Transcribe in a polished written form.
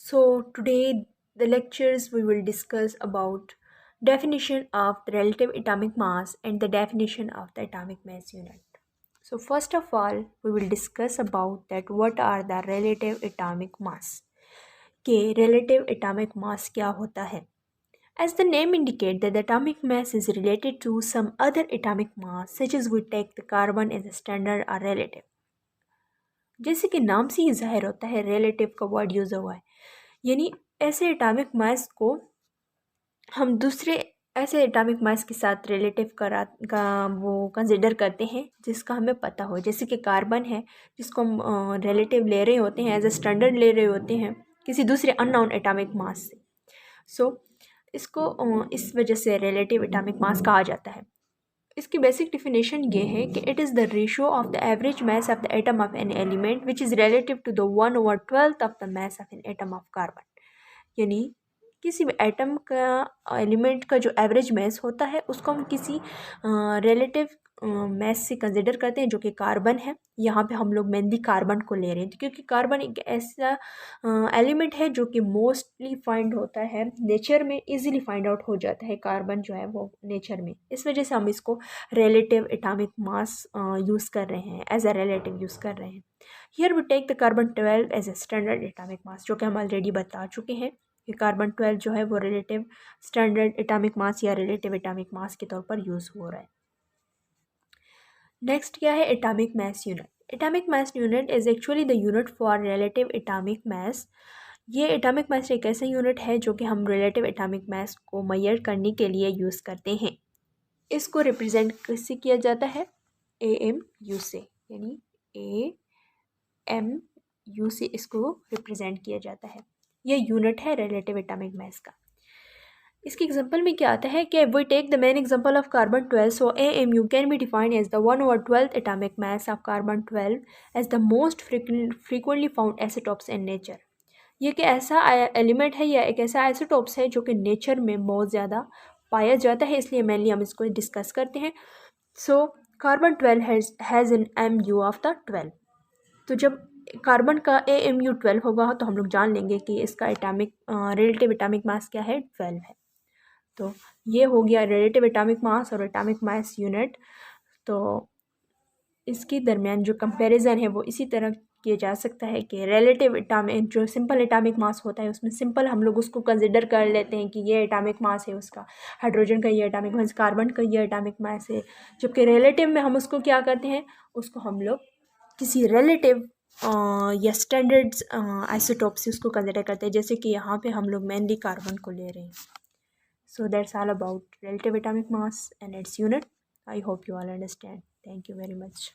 So today the lectures we will discuss about definition of the relative atomic mass and the definition of the atomic mass unit. So first of all we will discuss about that what are the relative atomic mass. के relative atomic mass क्या होता है? As the name indicates that the atomic mass is related to some other atomic mass such as we take the carbon as a standard or relative. जैसे कि नाम से ही जाहिर होता है relative का वर्ड यूज़ हुआ है यानी ऐसे एटॉमिक मास को हम दूसरे ऐसे एटॉमिक मास के साथ रिलेटिव का वो कंसिडर करते हैं जिसका हमें पता हो, जैसे कि कार्बन है जिसको हम रिलेटिव ले रहे होते हैं, एज अ स्टैंडर्ड ले रहे होते हैं किसी दूसरे अननोन एटॉमिक मास से। सो इसको इस वजह से रिलेटिव एटॉमिक मास कहा जाता है। इसकी बेसिक डिफिनेशन ये है कि it is the ratio of the average mass of the atom of an element which is relative to the 1/12 of the mass of an atom of carbon. यानी किसी भी एटम का एलिमेंट का जो average mass होता है उसको हम किसी रिलेटिव मास से कंसिडर करते हैं जो कि कार्बन है। यहाँ पे हम लोग मेनली कार्बन को ले रहे हैं क्योंकि कार्बन एक ऐसा एलिमेंट है जो कि मोस्टली फाइंड होता है नेचर में, इजीली फाइंड आउट हो जाता है कार्बन जो है वो नेचर में। इस वजह से हम इसको रिलेटिव एटॉमिक मास यूज़ कर रहे हैं, एज अ रिलेटिव यूज़ कर रहे हैं। Here we take the carbon 12 as a standard atomic mass, जो कि हम ऑलरेडी बता चुके हैं कि कार्बन 12 जो है वो रिलेटिव स्टैंडर्ड एटॉमिक मास या रिलेटिव एटॉमिक मास के तौर पर यूज़ हो रहा है। नेक्स्ट क्या है atomic mass unit. Atomic mass unit is actually the unit for relative atomic mass. ये एटॉमिक मास एक ऐसा यूनिट है जो कि हम रिलेटिव एटॉमिक मास को मेजर करने के लिए यूज़ करते हैं। इसको रिप्रेजेंट कैसे किया जाता है? AMU से, यानी AMU से इसको रिप्रेजेंट किया जाता है। ये यूनिट है रिलेटिव एटॉमिक मास का। इसके एग्जांपल में क्या आता है कि we take the main example of carbon 12, so AMU can be defined as the 1/12 atomic mass of carbon 12 as the most frequently found isotopes in nature. ये कि ऐसा एलिमेंट है या एक ऐसा आइसोटोप्स है जो कि नेचर में बहुत ज़्यादा पाया जाता है, इसलिए मेनली हम इसको डिस्कस करते हैं। So carbon 12 has an MU of the 12। तो जब कार्बन का AMU 12 होगा तो हम लोग जान लेंगे कि इसका एटॉमिक रिलेटिव एटॉमिक मास क्या है, 12 है। तो ये हो गया रिलेटिव एटॉमिक मास और एटॉमिक मास यूनिट। तो इसके दरमियान जो कंपैरिजन है वो इसी तरह किया जा सकता है कि रिलेटिव एटॉमिक जो सिंपल एटॉमिक मास होता है उसमें सिंपल हम लोग उसको कंसिडर कर लेते हैं कि ये एटॉमिक मास है उसका, हाइड्रोजन का ये एटॉमिक मास, कार्बन का ये एटॉमिक मास है। जबकि रिलेटिव में हम उसको क्या करते हैं, उसको हम लोग किसी रिलेटिव या स्टैंडर्ड्स आइसोटोप से उसको कंसिडर करते हैं, जैसे कि यहाँ पे हम लोग मेनली कार्बन को ले रहे हैं। So that's all about relative atomic mass and its unit. I hope you all understand. Thank you very much.